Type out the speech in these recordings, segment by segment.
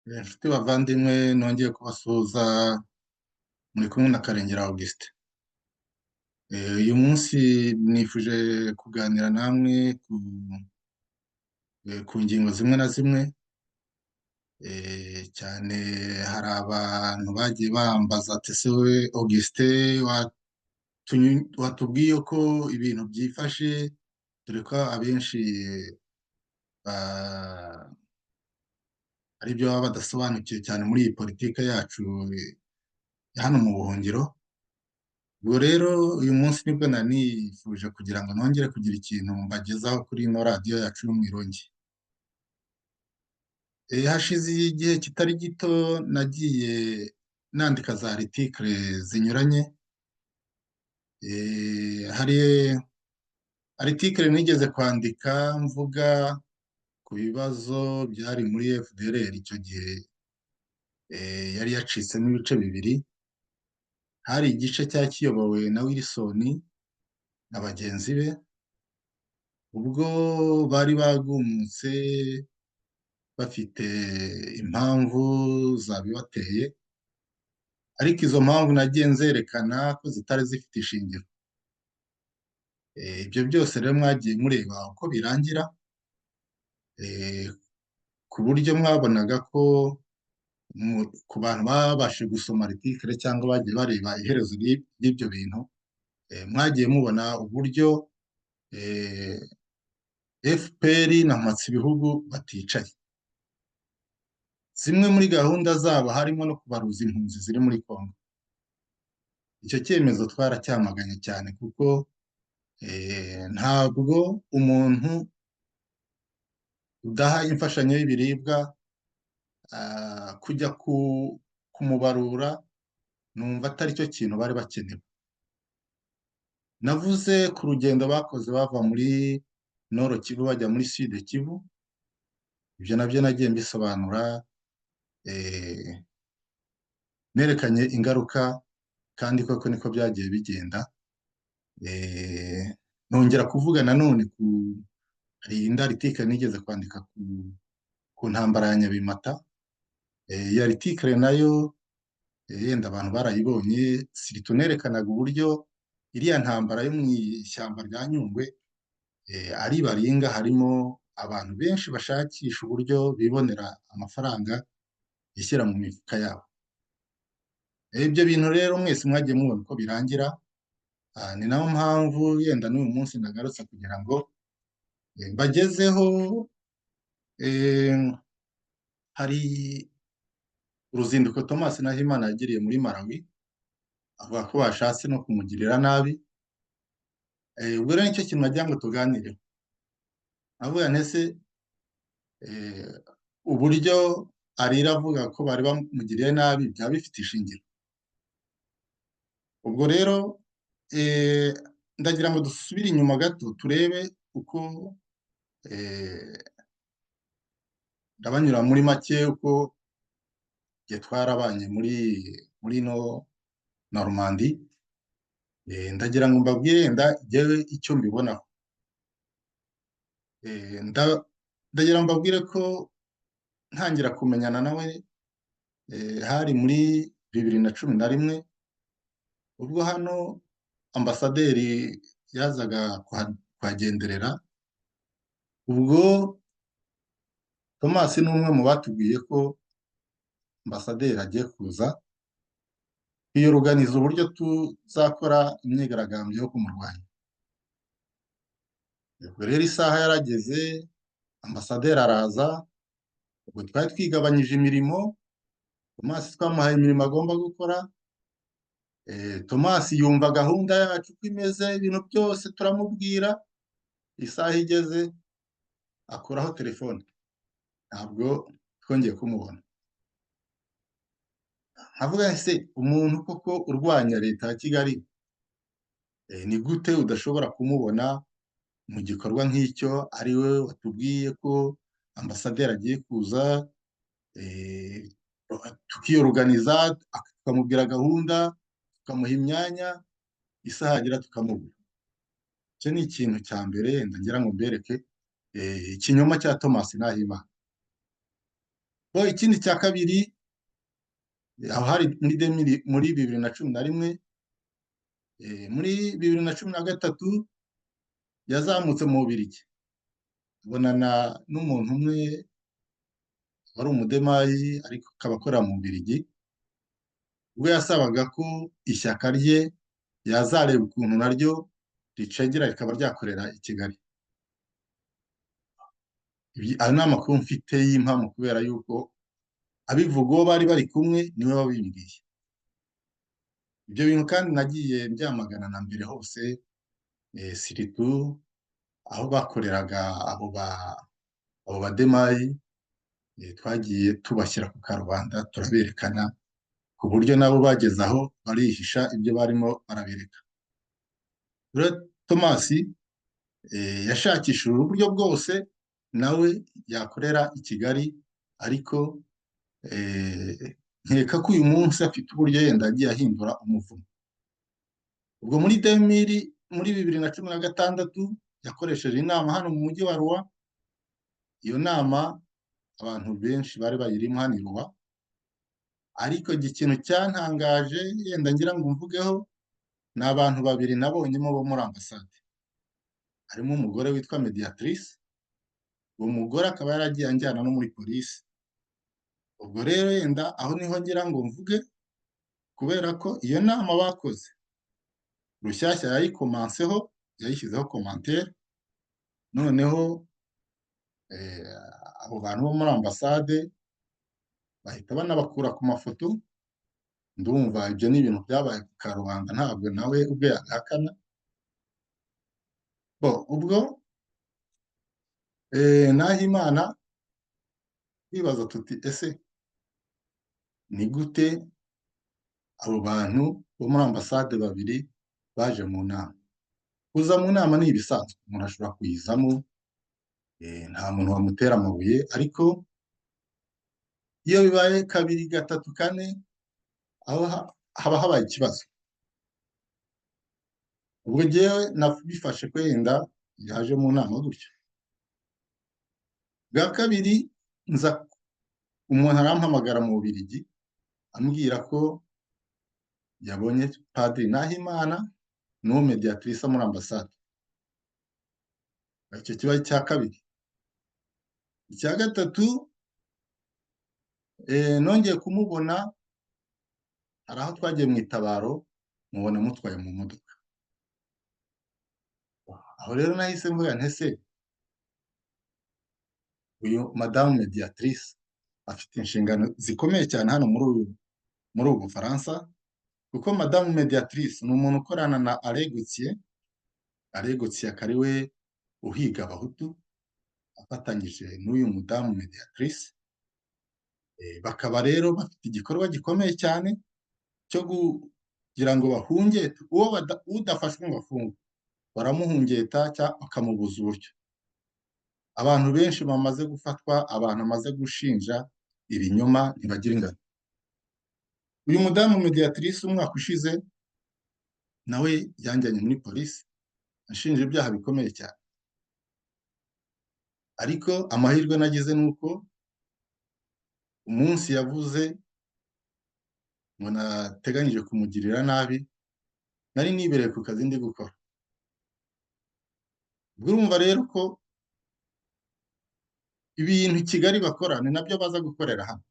Inshuti bavandimwe nongeye kubasuhuza muri kumwe na Karengera Augustin. Uyu munsi nifuje kuganira namwe ku ngingo zimwe na zimwe. Cyane hari abantu bagiye bambaza ati ese we Augustin watubwiye ko ibintu byifashe, dore ko abenshi ba- ari byo baba badasobanukiwe cyane muri iyi politiki yacu ya hano mu buhungiro. Ubwo rero uyu munsi nibwo nanifuje kugira ngo nongere kugira ikintu mbagezaho kuri ino radiyo yacu y'umwirongi. Hashize igihe kitari gito nagiye nandika za artikire zinyuranye. Hari artikire nigeze kwandika mvuga ku bibazo byari muri FDLR icyo gihe, yari yacitsemo ibice bibiri. Hari igice cyari kiyobowe na Wilson na bagenzi be, ubwo bari bagumutse bafite impamvu zabibateye, ariko izo mpamvu nagiye nzerekana ko zitari zifite ishingiro. Ibyo byose rero mwagiye mureba uko birangira, ku buryo mwabonaga ko ku bantu babashije gusoma artikire cyangwa bagiye bareba iherezo ry'ibyo bintu, mwagiye mubona uburyo FPR na Mpatsibihugu baticaye. Zimwe muri gahunda zabo harimo no kubaruza impunzi ziri muri Congo. Icyo cyemezo twaracyamaganye cyane kuko ntabwo umuntu udaha imfashanyo y'ibiribwa kujya kumubarura, numva atari cyo kintu bari bakenewe. Navuze ku rugendo bakoze bava muri Nord Kivu bajya muri Sud Kivu, ibyo nabyo nagiye mbisobanura, nerekanye ingaruka kandi koko niko byagiye bigenda. Nongera kuvuga nanone hari indi artikire nigeze kwandika ku ntambara ya Nyabimata. Iyi artikire nayo yenda abantu barayibonye, siritu nerekanaga uburyo iriya ntambara yo mu ishyamba rya Nyungwe ari baringa, harimo abantu benshi bashakisha uburyo bibonera amafaranga bishyira mu mifuka yabo. Ibyo bintu rero mwese mwagiye mubona uko birangira. Ni nayo mpamvu yenda n'uyu munsi nagarutse kugira ngo mbagezeho. Hari uruzinduko Thomas Nahimana yagiriye muri Malawi, avuga ko bashatse no kumugirira nabi. Ubwo rero nicyo kintu nagira ngo tuganireho. Avuga ntese uburyo arira avuga ko bari bamugiriye nabi byaba bifite ishingiro. Ubwo rero ndagira ngo dusubire inyuma gato turebe uko, ndabanyura muri make uko igihe twarabanye muri no Normandie. Ndagira ngo mbabwire njyewe icyo mbibonaho. Ndagira ngo mbabwire ko ntangira kumenyana nawe hari muri 2011, ubwo hano ambasaderi yazaga kuhagenderera. Ubwo Thomas ni umwe mu batubwiye ko ambasaderi agiye kuza kwiyoruganiza uburyo tuzakora imyigaragambyo yo kumurwanya. Ubwo rero isaha yarageze, ambasaderi araza. Ubwo twari twigabanyije imirimo, Thomas twamuhaye imirimo agomba gukora. Thomas yumva gahunda yacu uko imeze, ibintu byose turamubwira. Isaha igeze akuraho telefone, ntabwo twongeye kumubona. Avuga ese umuntu koko urwanya leta ya Kigali, ni gute udashobora kumubona mu gikorwa nk'icyo? Ari we watubwiye ko ambasaderi agiye kuza, tukiyoruganiza, tukamubwira gahunda, tukamuha imyanya, isaha yagira tukamubura. Icyo ni ikintu cya mbere ndagira ngo mbereke ikinyoma cya Thomas Nahimana. Ikindi cya kabiri, aho hari muri 2011, muri 2013 yazamutse mu Bubiligi abonana n'umuntu umwe wari umudemayi ariko akaba akorera mu Bubiligi, ubwo yasabaga ko ishyaka rye yazareba ukuntu naryo ricengera rikaba ryakorera i Kigali. Ayo ni amakuru mfite y'impamo kubera yuko abivuga uwo bari bari kumwe niwe wabimbwiye. Ibyo bintu kandi nagiye byamagana na mbere hose, siritu aho bakoreraga abo bademayi, twagiye tubashyira ku karubanda turaberekana ku buryo nabo bageze aho barihisha ibyo barimo barabereka. Tomasi yashakishije uburyo bwose nawe yakorera i Kigali, ariko nkeka ko uyu munsi afite uburyo yenda agiye ahindura umuvuno. Ubwo muri 2016 yakoresheje inama hano mu mujyi wa Ruwa. Iyo nama abantu benshi bari bayirimo hano i Ruwa, ariko ikintu cyantangaje yenda ngira ngo mvugeho ni abantu babiri nabonyemo bo muri ambasade. Harimo umugore witwa Mediatrice, uwo mugore akaba yaragiye anjyana no muri polisi. Ubwo rero yenda aho niho ngira ngo mvuge, kubera ko iyo nama bakoze Rushyashya yayikomanseho, yayishyizeho komantere, noneho abo bantu bo muri ambasade bahita banabakura ku mafoto. Ndumva ibyo ni ibintu byabaye ku karubanda, ntabwo nawe ubwe yabihakana. Ubwo Nahimana twibaza tuti ese ni gute abo bantu bo muri ambasade babiri baje mu nama? Kuza mu nama ni ibisanzwe, umuntu ashobora kuyizamo, nta muntu wamutera amabuye, ariko iyo bibaye kabiri, gatatu, kane, aho haba habaye ikibazo. Ubwo njyewe nabifashe ko yenda yaje mu nama gutyo. Bwa kabiri umuntu arampamagara mu Bubiligi ambwira ko yabonye Padiri Nahimana n'uwo Mediatrice muri ambasade. Icyo kiba icya kabiri. Icya gatatu, nongeye kumubona hari aho twagiye mu itabaro, mubona mutwaye mu modoka. Aho rero nahise mvuga ntese uyu madamu Mediatrice afite inshingano zikomeye cyane hano muri ubu Bufaransa, kuko madamu Mediatrice ni umuntu ukorana na Alain Gauthier akaba ari we uhiga abahutu, afatanyije n'uyu mudamu Mediatrice. Bakaba rero bafite igikorwa gikomeye cyane cyo kugira ngo bahungete udafashwe ngo afungwe, baramuhungeta cyangwa bakamubuza uburyo. Abantu benshi bamaze gufatwa, abantu bamaze gushinja ibinyoma ntibagira ingano. Uyu mudamu Mediatrice umwaka ushize nawe yanjyanye muri polisi ashinja ibyaha bikomeye cyane, ariko amahirwe nagize ni uko umunsi yavuze ngo nateganyije kumugirira nabi, nari nibereye ku kazi ndi gukora. Ubwo urumva rero ko ibintu Kigali bakora ni nabyo baza gukorera hano.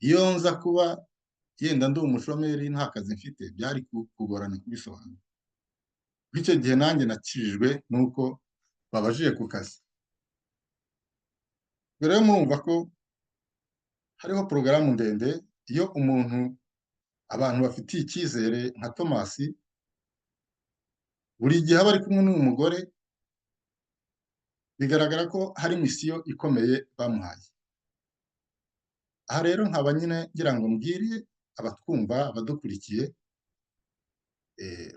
Iyo nza kuba yenda ndi umushomeri nta kazi mfite, byari kugorana kubisobanura. Kuri icyo gihe nanjye nakijijwe nuko babajije ku kazi. Rero murumva ko hariho porogaramu ndende. Iyo abantu bafitiye icyizere nka Tomasi, buri gihe aba ari kumwe n'uyu mugore, bigaragara ko hari misiyo ikomeye bamuhaye. Aha rero nkaba nyine ngira ngo mbwire abatwumva, abadukurikiye,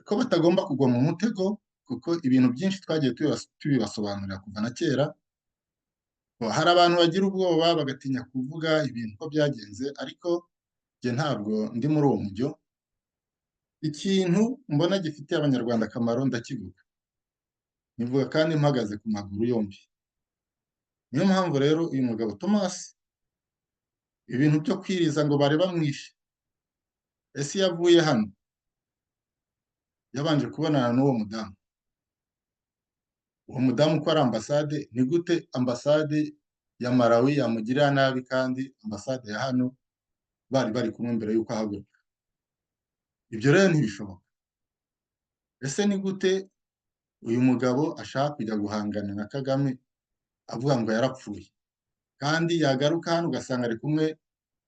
ko batagomba kugwa mu mutego, kuko ibintu byinshi twagiye tubibasobanurira kuva na kera. Hari abantu bagira ubwoba bagatinya kuvuga ibintu uko byagenze, ariko njye ntabwo ndi muri uwo mujyo. Ikintu mbona gifitiye abanyarwanda akamaro ndakivuga, nivuga kandi mpagaze ku maguru yombi. Niyo mpamvu rero uyu mugabo Tomasi ibintu byo kwiriza ngo bari bamwishe. Ese iyo avuye hano yabanje kubonana n'uwo mudamu, uwo mudamu ko ari ambasade, ni gute ambasade ya Malawi yamugirira nabi kandi ambasade ya hano bari kumwe mbere y'uko ahaguruka? Ibyo rero ntibishoboka. Ese ni gute uyu mugabo ashaka kujya guhangana na Kagame avuga ngo yarapfuye, kandi yagaruka hano ugasanga ari kumwe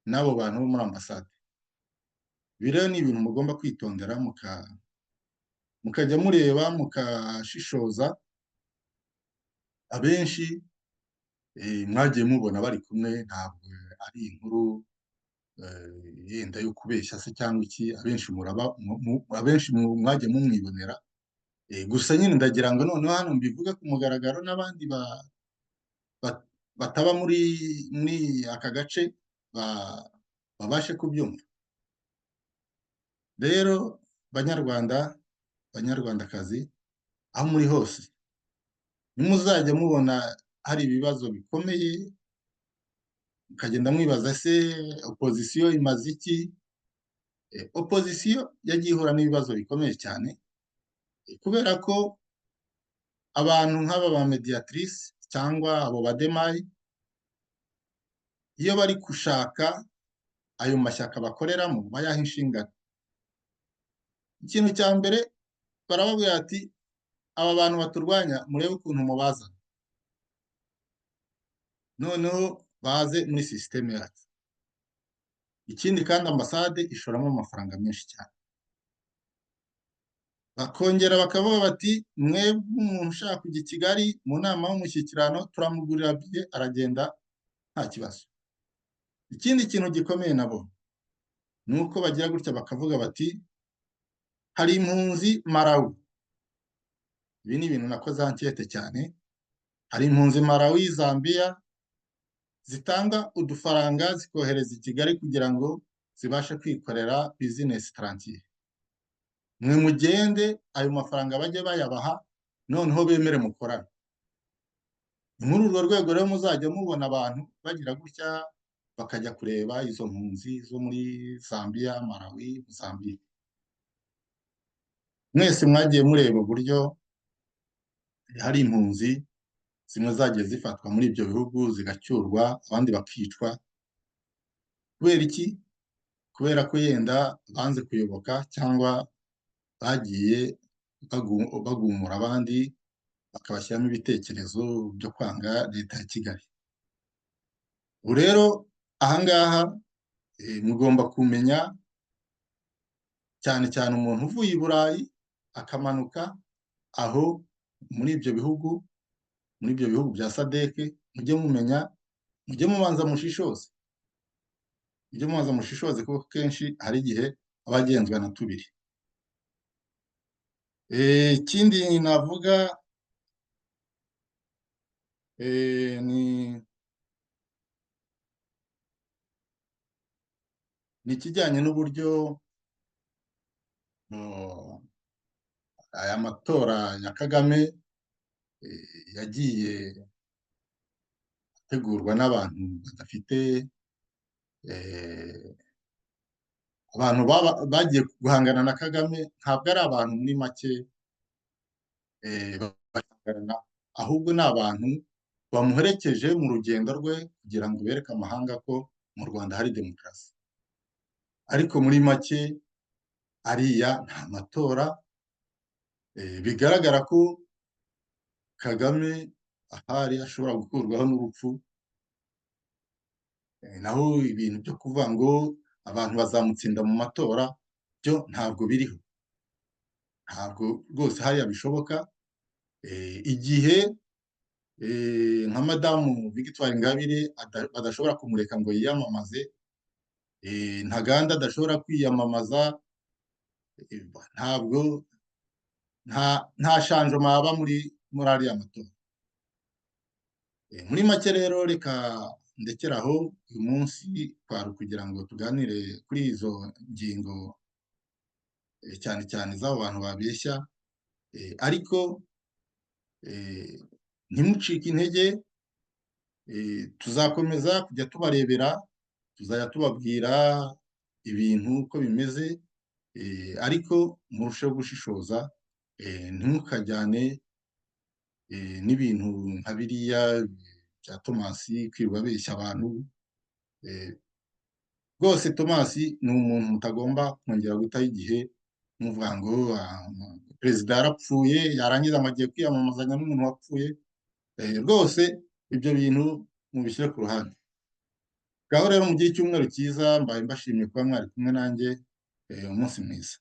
n'abo bantu bo muri ambasade? Ibi rero ni ibintu mugomba kwitondera, mukajya mureba mukashishoza. Abenshi mwagiye mubona bari kumwe, ntabwo ari inkuru yenda yo kubeshya se cyangwa iki. Abenshi mwagiye mumwibonera. Gusa nyine ndagira ngo noneho hano mbivuge ku mugaragaro, n'abandi bataba muri aka gace babashe kubyumva. Rero banyarwanda, banyarwandakazi, aho muri hose, nimuzajya mubona hari ibibazo bikomeye mukagenda mwibaza se opozisiyo imaze iki? Opozisiyo yagiye ihura n'ibibazo bikomeye cyane, kubera ko abantu nk'aba ba mediatrice cyangwa abo bademayi, iyo bari gushaka ayo mashyaka bakoreramo bayaha inshingano, ikintu cya mbere barababwira ati aba bantu baturwanya murebe ukuntu mubazana, noneho baze muri sisiteme yacu. Ikindi kandi ambasade ishoramo amafaranga menshi cyane. Bakongera bakavuga bati mwebwe umuntu ushaka kujya i Kigali mu nama y'umushyikirano turamugurira biye aragenda nta kibazo. Ikindi kintu gikomeye nabo ni uko bagira gutya bakavuga bati hari impunzi Malawi. Ibi ni ibintu nakoze ankete cyane. Hari impunzi Malawi, Zambia, zitanga udufaranga zikohereza i Kigali kugira ngo zibashe kwikorera bizinesi tarantiye. Mwe mugende ayo mafaranga bajye bayabaha, noneho bemere mukorane. Ni muri urwo rwego rero muzajya mubona abantu bagira gutya bakajya kureba izo mpunzi zo muri Zambia, Malawi, Mozambique. Mwese mwagiye mureba uburyo hari impunzi zimwe zagiye zifatwa muri ibyo bihugu zigacyurwa, abandi bakicwa. Kubera iki? Kubera ko yenda banze kuyoboka cyangwa bagiye bagumura abandi, bakabashyiramo ibitekerezo byo kwanga leta ya Kigali. Ubu rero ahangaha mugomba kumenya, cyane cyane umuntu uvuye i Burayi akamanuka aho muri ibyo bihugu bya sadeke, mujye mumenya, mujye mubanza mushishoze, kuko kenshi hari igihe aba agenzwa na tubiri. Ikindi navuga ni ikijyanye n'uburyo aya matora ya Kagame yagiye ategurwa n'abantu badafite, abantu bagiye guhangana na Kagame ntabwo ari abantu muri make bahangana, ahubwo ni abantu bamuherekeje mu rugendo rwe kugira ngo bereke amahanga ko mu Rwanda hari demokarasi. Ariko muri make ariya nta matora, bigaragara ko Kagame ahari ashobora gukurwaho n'urupfu. Naho ibintu byo kuvuga ngo abantu bazamutsinda mu matora byo ntabwo biriho, ntabwo rwose hariya bishoboka. Igihe nka madamu Victoire Ingabire badashobora kumureka ngo yiyamamaze, Ntaganda adashobora kwiyamamaza, ntabwo nta shanjoma yaba muri ariya matora. Muri make rero reka ndekeraho uyu munsi, twari kugira ngo tuganire kuri izo ngingo cyane cyane z'abo bantu babeshya, ariko ntimucike intege, tuzakomeza kujya tubarebera tuzajya tubabwira ibintu uko bimeze, ariko murusheho gushishoza, ntimukajyane n'ibintu nka biriya bya Tomasi kwirirwa abeshya abantu. eh, Rwose Tomasi ni umuntu mutagomba kongera gutaho igihe muvuga ngo perezida yarapfuye, yarangiza ngo agiye kwiyamamazanya n'umuntu wapfuye. Rwose ibyo bintu mubishyire ku ruhande. Ngaho rero mugire icyumweru cyiza, mbaye mbashimiye kuba mwari kumwe nanjye, umunsi mwiza.